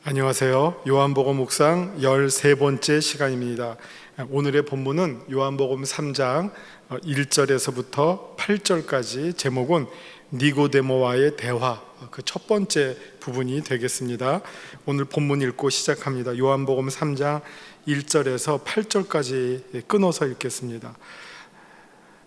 안녕하세요. 요한복음 묵상 13번째 시간입니다. 오늘의 본문은 요한복음 3장 1절에서부터 8절까지, 제목은 니고데모와의 대화, 그 첫 번째 부분이 되겠습니다. 오늘 본문 읽고 시작합니다. 요한복음 3장 1절에서 8절까지 끊어서 읽겠습니다.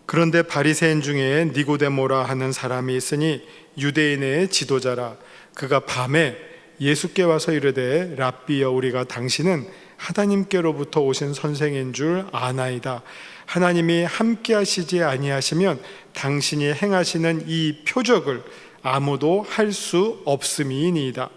그런데 바리새인 중에 니고데모라 하는 사람이 있으니 유대인의 지도자라. 그가 밤에 예수께 와서 이르되, 랍비여, 우리가 당신은 하나님께로부터 오신 선생인 줄 아나이다. 하나님이 함께 하시지 아니하시면 당신이 행하시는 이 표적을 아무도 할 수 없음이니이다.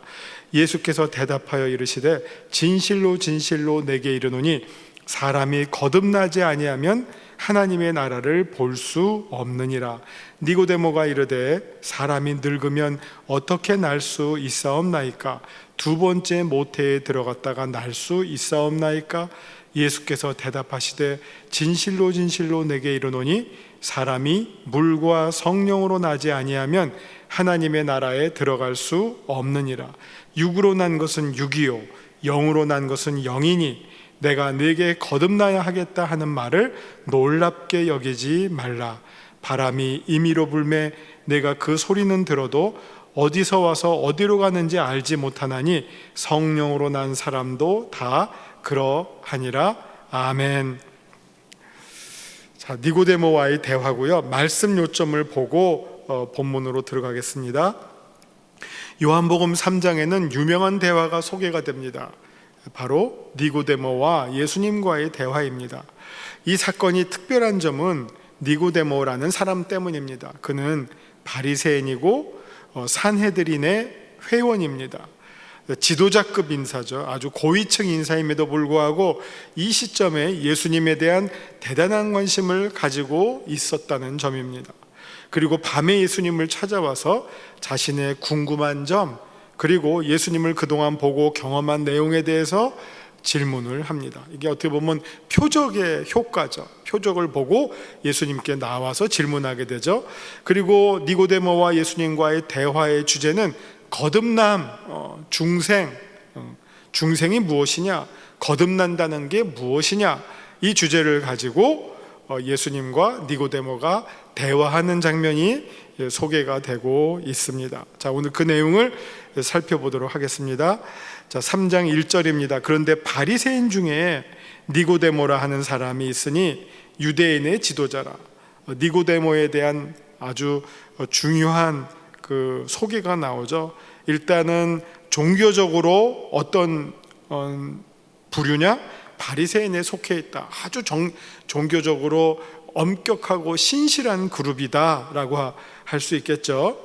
예수께서 대답하여 이르시되, 진실로 진실로 내게 이르노니 사람이 거듭나지 아니하면 하나님의 나라를 볼 수 없느니라. 니고데모가 이르되, 사람이 늙으면 어떻게 날 수 있사옵나이까? 두 번째 모태에 들어갔다가 날 수 있사옵나이까? 예수께서 대답하시되, 진실로 진실로 내게 이르노니 사람이 물과 성령으로 나지 아니하면 하나님의 나라에 들어갈 수 없느니라. 육으로 난 것은 육이요 영으로 난 것은 영이니 내가 네게 거듭나야 하겠다 하는 말을 놀랍게 여기지 말라. 바람이 임의로 불매 내가 그 소리는 들어도 어디서 와서 어디로 가는지 알지 못하나니 성령으로 난 사람도 다 그러하니라. 아멘. 자, 니고데모와의 대화고요. 말씀 요점을 보고 본문으로 들어가겠습니다. 요한복음 3장에는 유명한 대화가 소개가 됩니다. 바로 니고데모와 예수님과의 대화입니다. 이 사건이 특별한 점은 니고데모라는 사람 때문입니다. 그는 바리새인이고 산헤드린의 회원입니다. 지도자급 인사죠. 아주 고위층 인사임에도 불구하고 이 시점에 예수님에 대한 대단한 관심을 가지고 있었다는 점입니다. 그리고 밤에 예수님을 찾아와서 자신의 궁금한 점, 그리고 예수님을 그동안 보고 경험한 내용에 대해서 질문을 합니다. 이게 어떻게 보면 표적의 효과죠. 표적을 보고 예수님께 나와서 질문하게 되죠. 그리고 니고데모와 예수님과의 대화의 주제는 거듭남, 중생이 무엇이냐, 거듭난다는 게 무엇이냐, 이 주제를 가지고 예수님과 니고데모가 대화하는 장면이 소개가 되고 있습니다. 자, 오늘 그 내용을 살펴보도록 하겠습니다. 자, 3장 1절입니다. 그런데 바리새인 중에 니고데모라 하는 사람이 있으니 유대인의 지도자라. 니고데모에 대한 아주 중요한 그 소개가 나오죠. 일단은 종교적으로 어떤 부류냐? 바리새인에 속해 있다. 아주 종교적으로 엄격하고 신실한 그룹이다라고 할 수 있겠죠.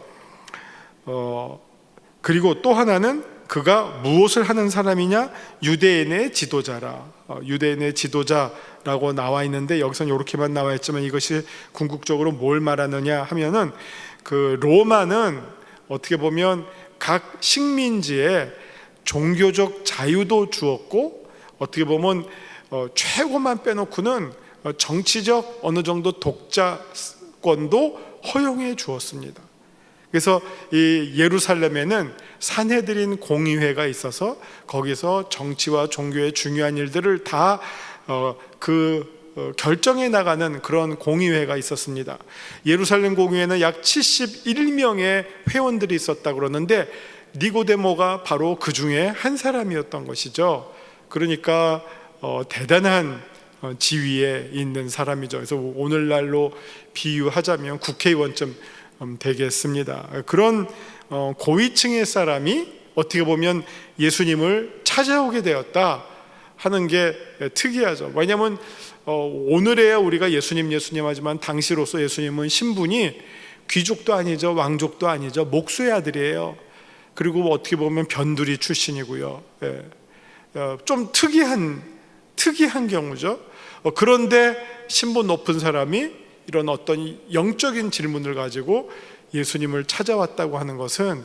그리고 또 하나는 그가 무엇을 하는 사람이냐? 유대인의 지도자라. 유대인의 지도자라고 나와 있는데 여기서는 이렇게만 나와 있지만 이것이 궁극적으로 뭘 말하느냐 하면은, 그 로마는 어떻게 보면 각 식민지에 종교적 자유도 주었고, 어떻게 보면 최고만 빼놓고는 정치적 어느 정도 독자권도 허용해 주었습니다. 그래서 이 예루살렘에는 산헤드린 공의회가 있어서 거기서 정치와 종교의 중요한 일들을 다 결정해 나가는 그런 공의회가 있었습니다. 예루살렘 공의회는 약 71명의 회원들이 있었다고 그러는데 니고데모가 바로 그 중에 한 사람이었던 것이죠. 그러니까 대단한 지위에 있는 사람이죠. 그래서 오늘날로 비유하자면 국회의원쯤 되겠습니다. 그런 고위층의 사람이 어떻게 보면 예수님을 찾아오게 되었다 하는 게 특이하죠. 왜냐하면 오늘에야 우리가 예수님 하지만 당시로서 예수님은 신분이 귀족도 아니죠, 왕족도 아니죠, 목수의 아들이에요. 그리고 어떻게 보면 변두리 출신이고요. 좀 특이한 경우죠. 그런데 신분 높은 사람이 이런 어떤 영적인 질문을 가지고 예수님을 찾아왔다고 하는 것은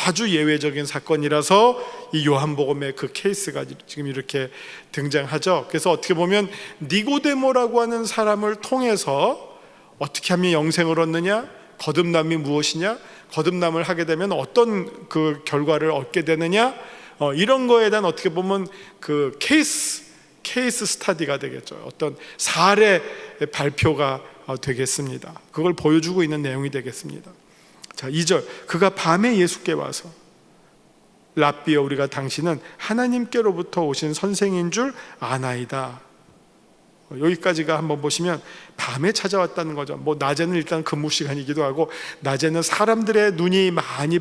아주 예외적인 사건이라서 이 요한복음의 그 케이스가 지금 이렇게 등장하죠. 그래서 어떻게 보면 니고데모라고 하는 사람을 통해서 어떻게 하면 영생을 얻느냐, 거듭남이 무엇이냐, 거듭남을 하게 되면 어떤 그 결과를 얻게 되느냐, 이런 거에 대한 어떻게 보면 그 케이스 스터디가 되겠죠. 어떤 사례 발표가 되겠습니다. 그걸 보여주고 있는 내용이 되겠습니다. 자, 2절, 그가 밤에 예수께 와서 랍비여, 우리가 당신은 하나님께로부터 오신 선생인 줄 아나이다. 여기까지가 한번 보시면 밤에 찾아왔다는 거죠. 뭐 낮에는 일단 근무 시간이기도 하고, 낮에는 사람들의 눈이 많이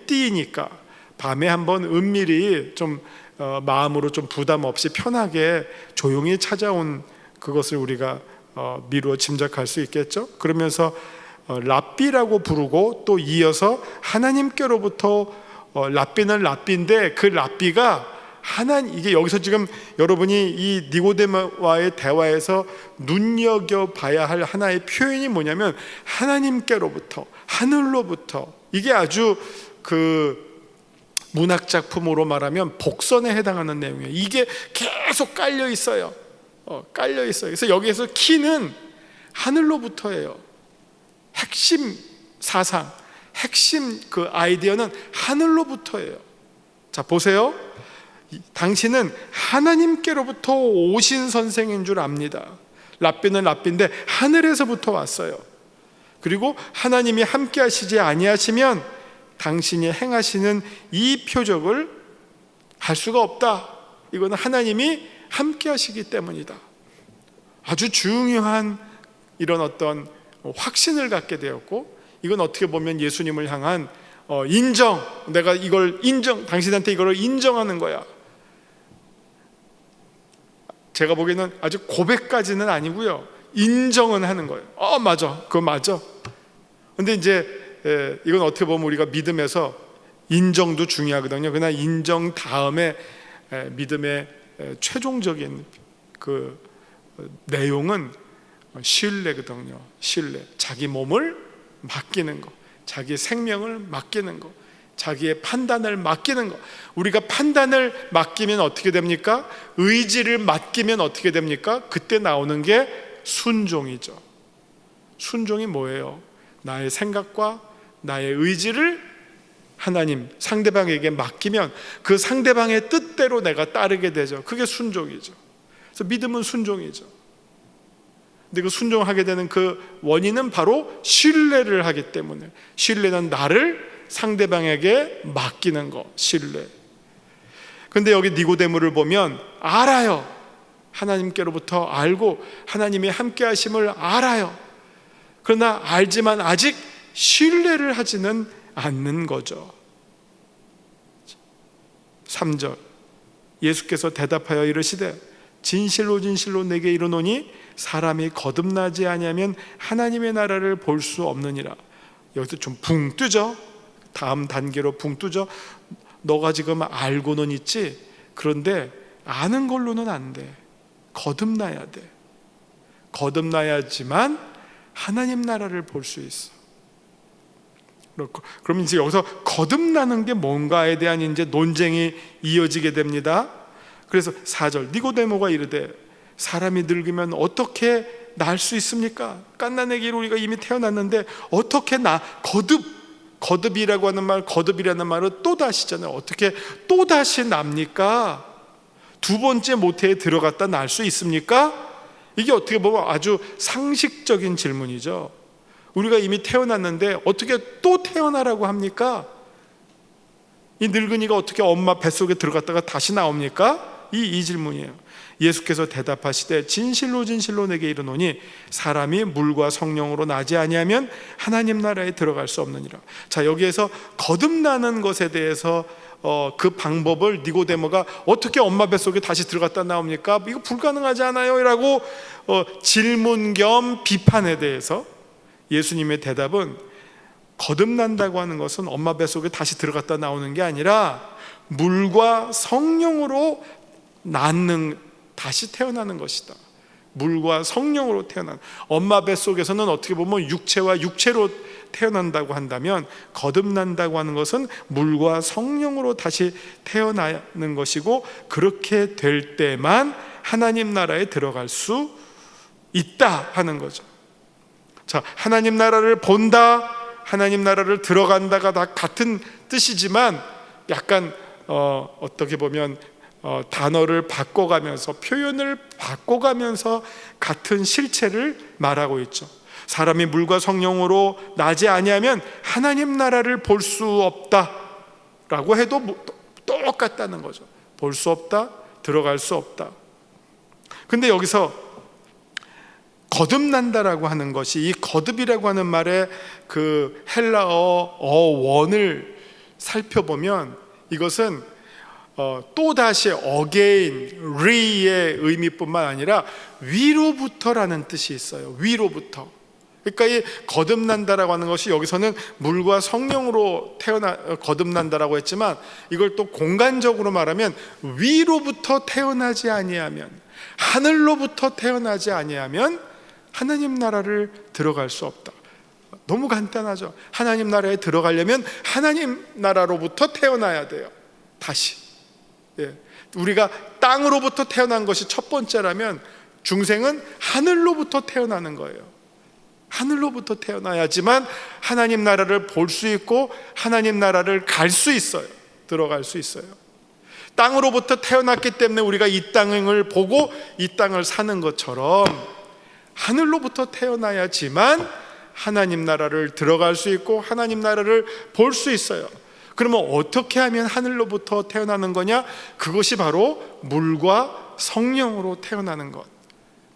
뜨이니까 밤에 한번 은밀히 좀 마음으로 좀 부담 없이 편하게 조용히 찾아온 그것을 우리가 미루어 짐작할 수 있겠죠. 그러면서 랍비라고 부르고 또 이어서 하나님께로부터, 랍비는 랍비인데 그 랍비가 이게 여기서 지금 여러분이 이 니고데모와의 대화에서 눈여겨봐야 할 하나의 표현이 뭐냐면 하나님께로부터, 하늘로부터. 이게 아주 그 문학 작품으로 말하면 복선에 해당하는 내용이에요. 이게 계속 깔려 있어요. 깔려 있어요. 그래서 여기에서 키는 하늘로부터예요. 핵심 사상, 핵심 그 아이디어는 하늘로부터예요. 자, 보세요. 당신은 하나님께로부터 오신 선생인 줄 압니다. 랍비는 랍비인데 하늘에서부터 왔어요. 그리고 하나님이 함께 하시지 아니하시면 당신이 행하시는 이 표적을 할 수가 없다. 이거는 하나님이 함께 하시기 때문이다. 아주 중요한 이런 어떤 확신을 갖게 되었고, 이건 어떻게 보면 예수님을 향한 인정, 내가 이걸 당신한테 이걸 인정하는 거야. 제가 보기에는 아주 고백까지는 아니고요, 인정은 하는 거예요. 맞아, 그거 맞아. 근데 이제 이건 어떻게 보면 우리가 믿음에서 인정도 중요하거든요. 그러나 인정 다음에 믿음의 최종적인 그 내용은 신뢰거든요. 신뢰. 자기 몸을 맡기는 거, 자기 생명을 맡기는 거, 자기의 판단을 맡기는 거. 우리가 판단을 맡기면 어떻게 됩니까? 의지를 맡기면 어떻게 됩니까? 그때 나오는 게 순종이죠. 순종이 뭐예요? 나의 생각과 나의 의지를 하나님, 상대방에게 맡기면 그 상대방의 뜻대로 내가 따르게 되죠. 그게 순종이죠. 그래서 믿음은 순종이죠. 근데 그 순종하게 되는 그 원인은 바로 신뢰를 하기 때문에, 신뢰는 나를 상대방에게 맡기는 거, 신뢰. 근데 여기 니고데모를 보면 알아요. 하나님께로부터 알고 하나님이 함께 하심을 알아요. 그러나 알지만 아직 신뢰를 하지는 않는 거죠. 3절, 예수께서 대답하여 이르시되 진실로 진실로 내게 이르노니 사람이 거듭나지 아니하면 하나님의 나라를 볼 수 없느니라. 여기서 좀 붕 뜨죠. 다음 단계로 붕 뜨죠. 너가 지금 알고는 있지, 그런데 아는 걸로는 안 돼. 거듭나야 돼. 거듭나야지만 하나님 나라를 볼 수 있어. 그럼 이제 여기서 거듭나는 게 뭔가에 대한 이제 논쟁이 이어지게 됩니다. 그래서 4절, 니고데모가 이르되 사람이 늙으면 어떻게 날 수 있습니까? 갓난아기로 우리가 이미 태어났는데 어떻게 거듭이라고 하는 말, 거듭이라는 말은 또다시잖아요. 어떻게 또다시 납니까? 두 번째 모태에 들어갔다 날 수 있습니까? 이게 어떻게 보면 아주 상식적인 질문이죠. 우리가 이미 태어났는데 어떻게 또 태어나라고 합니까? 이 늙은이가 어떻게 엄마 뱃속에 들어갔다가 다시 나옵니까? 이 질문이에요. 예수께서 대답하시되 진실로 진실로 내게 이르노니 사람이 물과 성령으로 나지 아니하면 하나님 나라에 들어갈 수 없느니라. 자, 여기에서 거듭나는 것에 대해서 그 방법을 니고데모가 어떻게 엄마 뱃속에 다시 들어갔다 나옵니까? 이거 불가능하지 않아요? 라고 질문 겸 비판에 대해서 예수님의 대답은, 거듭난다고 하는 것은 엄마 뱃속에 다시 들어갔다 나오는 게 아니라 물과 성령으로 다시 태어나는 것이다. 물과 성령으로 태어난, 엄마 뱃속에서는 어떻게 보면 육체와 육체로 태어난다고 한다면 거듭난다고 하는 것은 물과 성령으로 다시 태어나는 것이고, 그렇게 될 때만 하나님 나라에 들어갈 수 있다 하는 거죠. 자, 하나님 나라를 본다, 하나님 나라를 들어간다가 다 같은 뜻이지만 약간 어떻게 보면 단어를 바꿔가면서, 표현을 바꿔가면서 같은 실체를 말하고 있죠. 사람이 물과 성령으로 나지 아니하면 하나님 나라를 볼 수 없다 라고 해도 똑같다는 거죠. 볼 수 없다, 들어갈 수 없다. 근데 여기서 거듭난다라고 하는 것이, 이 거듭이라고 하는 말의 그 헬라어 원을 살펴보면 이것은 또다시 again, re의 의미뿐만 아니라 위로부터라는 뜻이 있어요. 위로부터. 그러니까 이 거듭난다라고 하는 것이 여기서는 물과 성령으로 거듭난다라고 했지만, 이걸 또 공간적으로 말하면 위로부터 태어나지 아니하면, 하늘로부터 태어나지 아니하면 하나님 나라를 들어갈 수 없다. 너무 간단하죠. 하나님 나라에 들어가려면 하나님 나라로부터 태어나야 돼요. 다시. 우리가 땅으로부터 태어난 것이 첫 번째라면, 중생은 하늘로부터 태어나는 거예요. 하늘로부터 태어나야지만 하나님 나라를 볼 수 있고 하나님 나라를 갈 수 있어요. 들어갈 수 있어요. 땅으로부터 태어났기 때문에 우리가 이 땅을 보고 이 땅을 사는 것처럼 하늘로부터 태어나야지만 하나님 나라를 들어갈 수 있고 하나님 나라를 볼 수 있어요. 그러면 어떻게 하면 하늘로부터 태어나는 거냐? 그것이 바로 물과 성령으로 태어나는 것.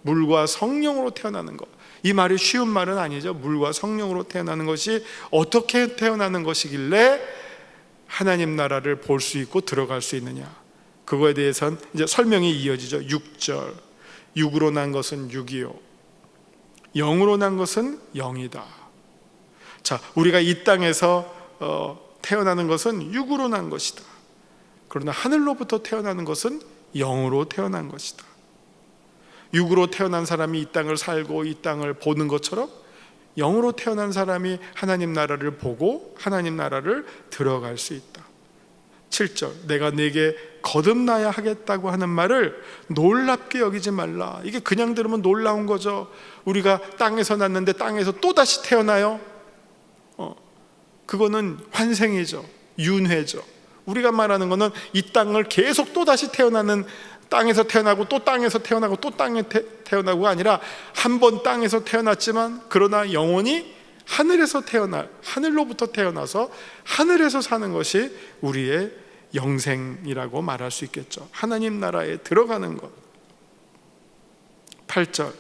물과 성령으로 태어나는 것. 이 말이 쉬운 말은 아니죠. 물과 성령으로 태어나는 것이 어떻게 태어나는 것이길래 하나님 나라를 볼 수 있고 들어갈 수 있느냐? 그거에 대해서는 이제 설명이 이어지죠. 6절. 육으로 난 것은 육이요, 영으로 난 것은 영이다. 자, 우리가 이 땅에서 태어나는 것은 육으로 난 것이다. 그러나 하늘로부터 태어나는 것은 영으로 태어난 것이다. 육으로 태어난 사람이 이 땅을 살고 이 땅을 보는 것처럼 영으로 태어난 사람이 하나님 나라를 보고 하나님 나라를 들어갈 수 있다. 7절. 내가 네게 거듭나야 하겠다고 하는 말을 놀랍게 여기지 말라. 이게 그냥 들으면 놀라운 거죠. 우리가 땅에서 났는데 땅에서 또다시 태어나요? 그거는 환생이죠. 윤회죠. 우리가 말하는 거는 이 땅을 계속 또다시 태어나는, 땅에서 태어나고 또 땅에서 태어나고 또 땅에 태어나고가 아니라 한 번 땅에서 태어났지만 그러나 영원히 하늘로부터 태어나서 하늘에서 사는 것이 우리의 영생이라고 말할 수 있겠죠. 하나님 나라에 들어가는 것. 8절.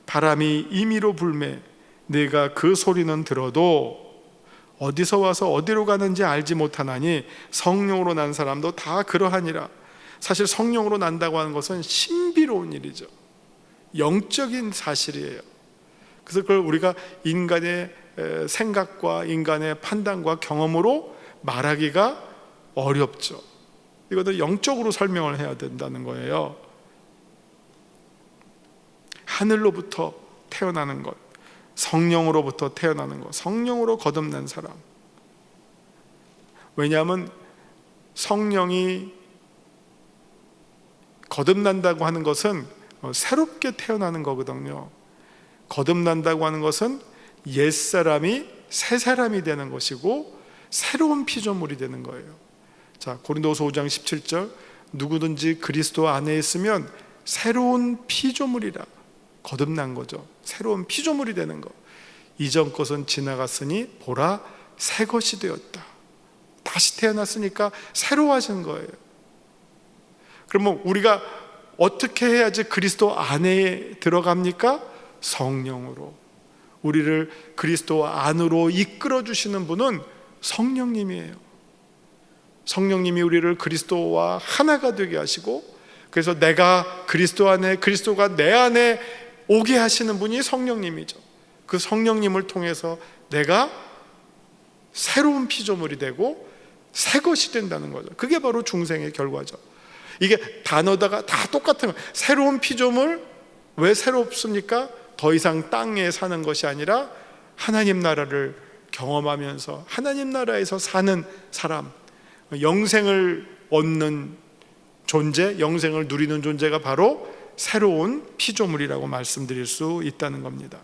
바람이 임의로 불매 내가 그 소리는 들어도 어디서 와서 어디로 가는지 알지 못하나니 성령으로 난 사람도 다 그러하니라. 사실 성령으로 난다고 하는 것은 신비로운 일이죠. 영적인 사실이에요. 그래서 그걸 우리가 인간의 생각과 인간의 판단과 경험으로 말하기가 어렵죠. 이것도 영적으로 설명을 해야 된다는 거예요. 하늘로부터 태어나는 것, 성령으로부터 태어나는 것, 성령으로 거듭난 사람. 왜냐하면 성령이 거듭난다고 하는 것은 새롭게 태어나는 거거든요. 거듭난다고 하는 것은 옛사람이 새 사람이 되는 것이고 새로운 피조물이 되는 거예요. 자, 고린도후서 5장 17절. 누구든지 그리스도 안에 있으면 새로운 피조물이라. 거듭난 거죠. 새로운 피조물이 되는 것. 이전 것은 지나갔으니 보라 새 것이 되었다. 다시 태어났으니까 새로워진 거예요. 그러면 우리가 어떻게 해야지 그리스도 안에 들어갑니까? 성령으로. 우리를 그리스도 안으로 이끌어 주시는 분은 성령님이에요. 성령님이 우리를 그리스도와 하나가 되게 하시고, 그래서 내가 그리스도 안에, 그리스도가 내 안에 오게 하시는 분이 성령님이죠. 그 성령님을 통해서 내가 새로운 피조물이 되고 새 것이 된다는 거죠. 그게 바로 중생의 결과죠. 이게 단어다가 다 똑같은 거예요. 새로운 피조물. 왜 새롭습니까? 더 이상 땅에 사는 것이 아니라 하나님 나라를 경험하면서 하나님 나라에서 사는 사람, 영생을 얻는 존재, 영생을 누리는 존재가 바로 새로운 피조물이라고 말씀드릴 수 있다는 겁니다.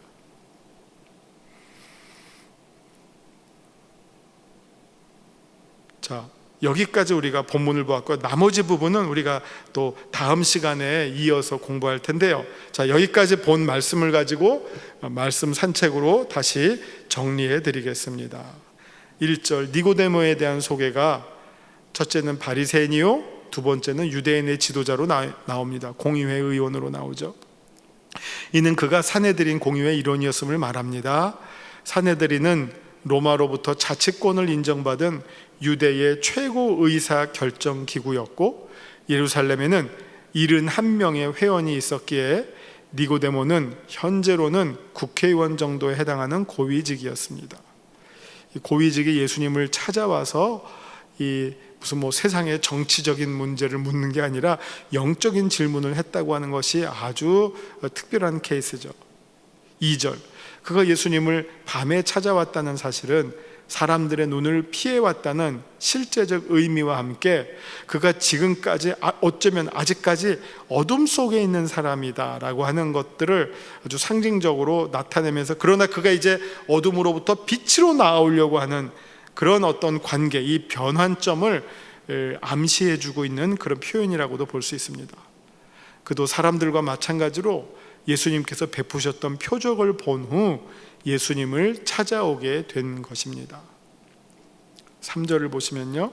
자, 여기까지 우리가 본문을 보았고, 나머지 부분은 우리가 또 다음 시간에 이어서 공부할 텐데요. 자, 여기까지 본 말씀을 가지고 말씀 산책으로 다시 정리해 드리겠습니다. 1절, 니고데모에 대한 소개가 첫째는 바리새인이요, 두 번째는 유대인의 지도자로 나옵니다. 공의회 의원으로 나오죠. 이는 그가 사내들인 공의회 일원이었음을 말합니다. 사내들인은 로마로부터 자치권을 인정받은 유대의 최고 의사 결정 기구였고, 예루살렘에는 71명의 회원이 있었기에 니고데모는 현재로는 국회의원 정도에 해당하는 고위직이었습니다. 이 고위직이 예수님을 찾아와서 이 무슨 세상의 정치적인 문제를 묻는 게 아니라 영적인 질문을 했다고 하는 것이 아주 특별한 케이스죠. 2절, 그가 예수님을 밤에 찾아왔다는 사실은 사람들의 눈을 피해왔다는 실제적 의미와 함께 그가 지금까지 어쩌면 아직까지 어둠 속에 있는 사람이다라고 하는 것들을 아주 상징적으로 나타내면서, 그러나 그가 이제 어둠으로부터 빛으로 나아오려고 하는 그런 어떤 관계, 이 변환점을 암시해주고 있는 그런 표현이라고도 볼 수 있습니다. 그도 사람들과 마찬가지로 예수님께서 베푸셨던 표적을 본 후 예수님을 찾아오게 된 것입니다. 3절을 보시면요,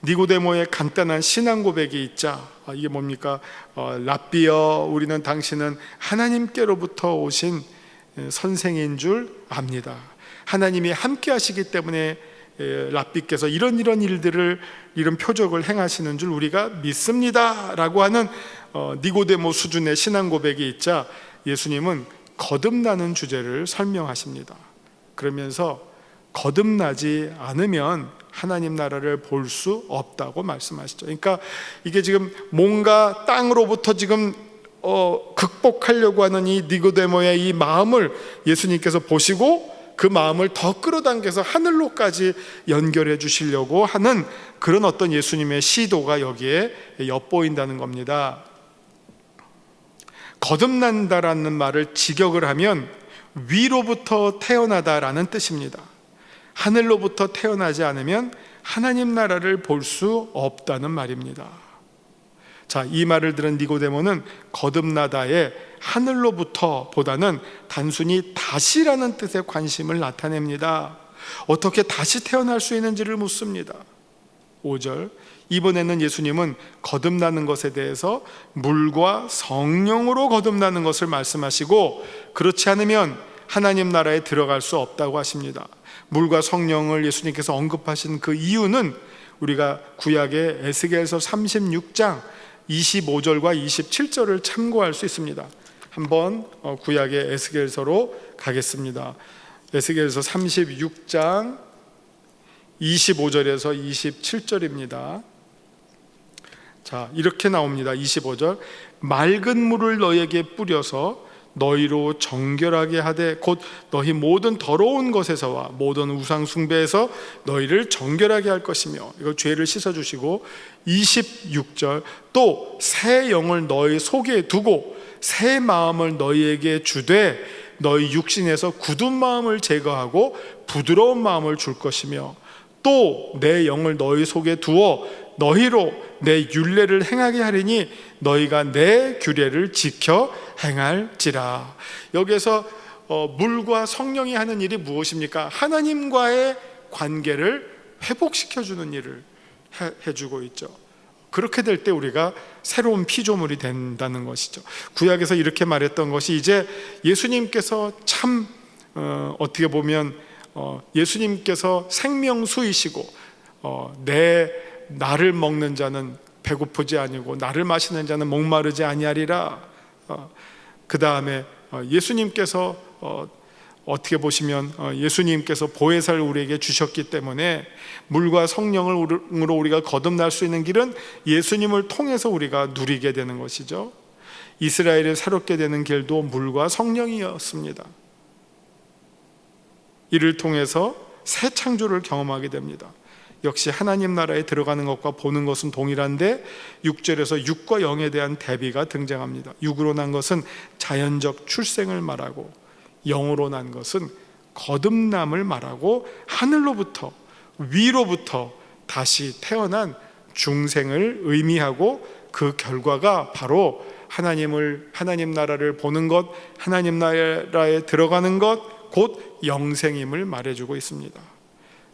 니고데모의 간단한 신앙 고백이 있자, 이게 뭡니까? 랍비여, 우리는 당신은 하나님께로부터 오신 선생인 줄 압니다. 하나님이 함께 하시기 때문에 랍비께서 이런 일들을, 이런 표적을 행하시는 줄 우리가 믿습니다 라고 하는 니고데모 수준의 신앙 고백이 있자, 예수님은 거듭나는 주제를 설명하십니다. 그러면서 거듭나지 않으면 하나님 나라를 볼 수 없다고 말씀하시죠. 그러니까 이게 지금 뭔가 땅으로부터 지금 극복하려고 하는 이 니고데모의 이 마음을 예수님께서 보시고 그 마음을 더 끌어당겨서 하늘로까지 연결해 주시려고 하는 그런 어떤 예수님의 시도가 여기에 엿보인다는 겁니다. 거듭난다라는 말을 직역을 하면 위로부터 태어나다라는 뜻입니다. 하늘로부터 태어나지 않으면 하나님 나라를 볼 수 없다는 말입니다. 자, 이 말을 들은 니고데모는 거듭나다의 하늘로부터 보다는 단순히 다시라는 뜻의 관심을 나타냅니다. 어떻게 다시 태어날 수 있는지를 묻습니다. 5절, 이번에는 예수님은 거듭나는 것에 대해서 물과 성령으로 거듭나는 것을 말씀하시고, 그렇지 않으면 하나님 나라에 들어갈 수 없다고 하십니다. 물과 성령을 예수님께서 언급하신 그 이유는 우리가 구약의 에스겔서 36장 25절과 27절을 참고할 수 있습니다. 한번 구약의 에스겔서로 가겠습니다. 에스겔서 36장 25절에서 27절입니다. 자, 이렇게 나옵니다. 25절, 맑은 물을 너에게 뿌려서 너희로 정결하게 하되 곧 너희 모든 더러운 것에서와 모든 우상 숭배에서 너희를 정결하게 할 것이며, 이거 죄를 씻어주시고, 26절, 또 새 영을 너희 속에 두고 새 마음을 너희에게 주되 너희 육신에서 굳은 마음을 제거하고 부드러운 마음을 줄 것이며, 또 내 영을 너희 속에 두어 너희로 내 율례를 행하게 하리니 너희가 내 규례를 지켜 행할지라. 여기에서 물과 성령이 하는 일이 무엇입니까? 하나님과의 관계를 회복시켜주는 일을 해주고 있죠. 그렇게 될 때 우리가 새로운 피조물이 된다는 것이죠. 구약에서 이렇게 말했던 것이 이제 예수님께서 참 어떻게 보면 예수님께서 생명수이시고 나를 먹는 자는 배고프지 아니고 나를 마시는 자는 목마르지 아니하리라. 그 다음에 예수님께서 어떻게 보시면 예수님께서 보혜사를 우리에게 주셨기 때문에 물과 성령으로 우리가 거듭날 수 있는 길은 예수님을 통해서 우리가 누리게 되는 것이죠. 이스라엘이 새롭게 되는 길도 물과 성령이었습니다. 이를 통해서 새 창조를 경험하게 됩니다. 역시 하나님 나라에 들어가는 것과 보는 것은 동일한데 6절에서 육과 영에 대한 대비가 등장합니다. 육으로 난 것은 자연적 출생을 말하고 영으로 난 것은 거듭남을 말하고 하늘로부터 위로부터 다시 태어난 중생을 의미하고 그 결과가 바로 하나님 나라를 보는 것, 하나님 나라에 들어가는 것, 곧 영생임을 말해주고 있습니다.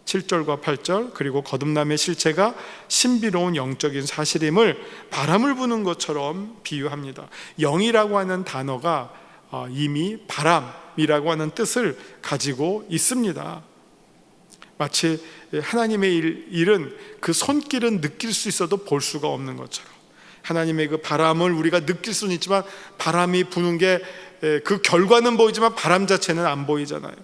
7절과 8절, 그리고 거듭남의 실체가 신비로운 영적인 사실임을 바람을 부는 것처럼 비유합니다. 영이라고 하는 단어가 이미 바람이라고 하는 뜻을 가지고 있습니다. 마치 하나님의 일은 그 손길은 느낄 수 있어도 볼 수가 없는 것처럼, 하나님의 그 바람을 우리가 느낄 수는 있지만 바람이 부는 게 그 결과는 보이지만 바람 자체는 안 보이잖아요.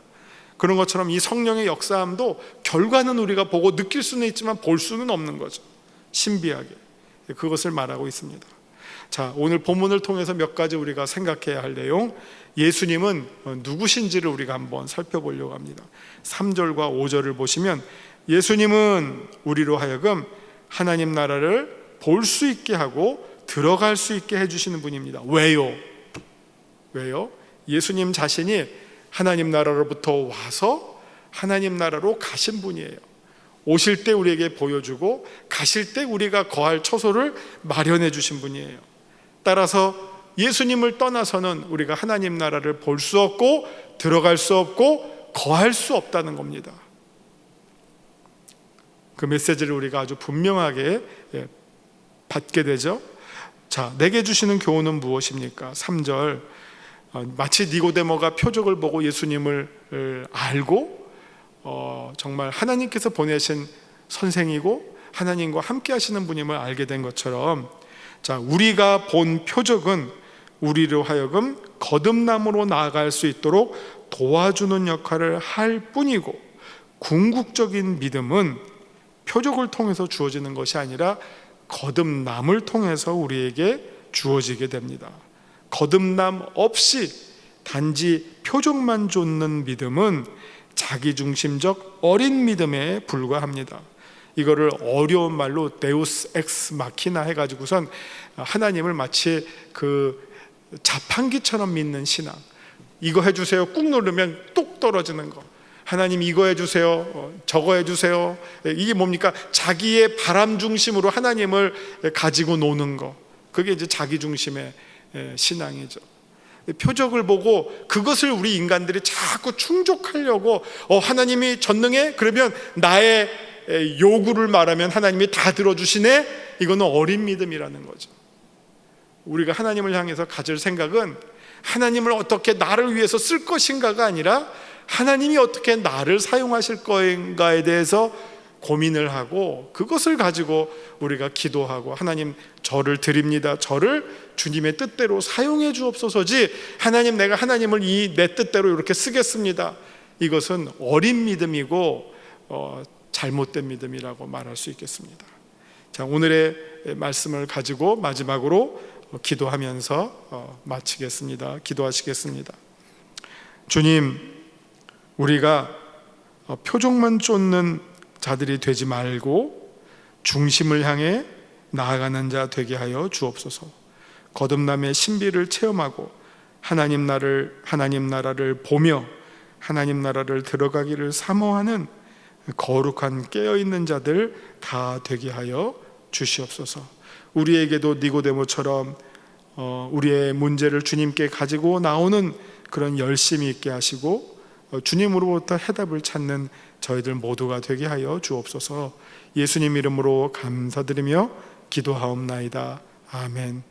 그런 것처럼 이 성령의 역사함도 결과는 우리가 보고 느낄 수는 있지만 볼 수는 없는 거죠. 신비하게 그것을 말하고 있습니다. 자, 오늘 본문을 통해서 몇 가지 우리가 생각해야 할 내용, 예수님은 누구신지를 우리가 한번 살펴보려고 합니다. 3절과 5절을 보시면 예수님은 우리로 하여금 하나님 나라를 볼 수 있게 하고 들어갈 수 있게 해주시는 분입니다. 왜요? 예수님 자신이 하나님 나라로부터 와서 하나님 나라로 가신 분이에요. 오실 때 우리에게 보여주고 가실 때 우리가 거할 처소를 마련해 주신 분이에요. 따라서 예수님을 떠나서는 우리가 하나님 나라를 볼 수 없고 들어갈 수 없고 거할 수 없다는 겁니다. 그 메시지를 우리가 아주 분명하게 받게 되죠. 자, 내게 주시는 교훈은 무엇입니까? 3절, 마치 니고데모가 표적을 보고 예수님을 알고 정말 하나님께서 보내신 선생이고 하나님과 함께 하시는 분임을 알게 된 것처럼, 자, 우리가 본 표적은 우리로 하여금 거듭남으로 나아갈 수 있도록 도와주는 역할을 할 뿐이고, 궁극적인 믿음은 표적을 통해서 주어지는 것이 아니라 거듭남을 통해서 우리에게 주어지게 됩니다. 거듭남 없이 단지 표적만 좇는 믿음은 자기중심적 어린 믿음에 불과합니다. 이거를 어려운 말로 데우스 엑스 마키나 해가지고선 하나님을 마치 그 자판기처럼 믿는 신앙, 이거 해주세요 꾹 누르면 뚝 떨어지는 거, 하나님 이거 해주세요 저거 해주세요, 이게 뭡니까? 자기의 바람 중심으로 하나님을 가지고 노는 거, 그게 이제 자기중심의 신앙이죠. 표적을 보고 그것을 우리 인간들이 자꾸 충족하려고 하나님이 전능해? 그러면 나의 요구를 말하면 하나님이 다 들어주시네? 이거는 어린 믿음이라는 거죠. 우리가 하나님을 향해서 가질 생각은 하나님을 어떻게 나를 위해서 쓸 것인가가 아니라 하나님이 어떻게 나를 사용하실 것인가에 대해서 고민을 하고 그것을 가지고 우리가 기도하고, 하나님 저를 드립니다, 저를 주님의 뜻대로 사용해 주옵소서지, 하나님 내가 하나님을 이 내 뜻대로 이렇게 쓰겠습니다, 이것은 어린 믿음이고 잘못된 믿음이라고 말할 수 있겠습니다. 자, 오늘의 말씀을 가지고 마지막으로 기도하면서 마치겠습니다. 기도하시겠습니다. 주님, 우리가 표적만 쫓는 자들이 되지 말고 중심을 향해 나아가는 자 되게 하여 주옵소서. 거듭남의 신비를 체험하고 하나님 나라를 보며 하나님 나라를 들어가기를 사모하는 거룩한 깨어있는 자들 다 되게 하여 주시옵소서. 우리에게도 니고데모처럼 우리의 문제를 주님께 가지고 나오는 그런 열심이 있게 하시고 주님으로부터 해답을 찾는 저희들 모두가 되게 하여 주옵소서. 예수님 이름으로 감사드리며 기도하옵나이다. 아멘.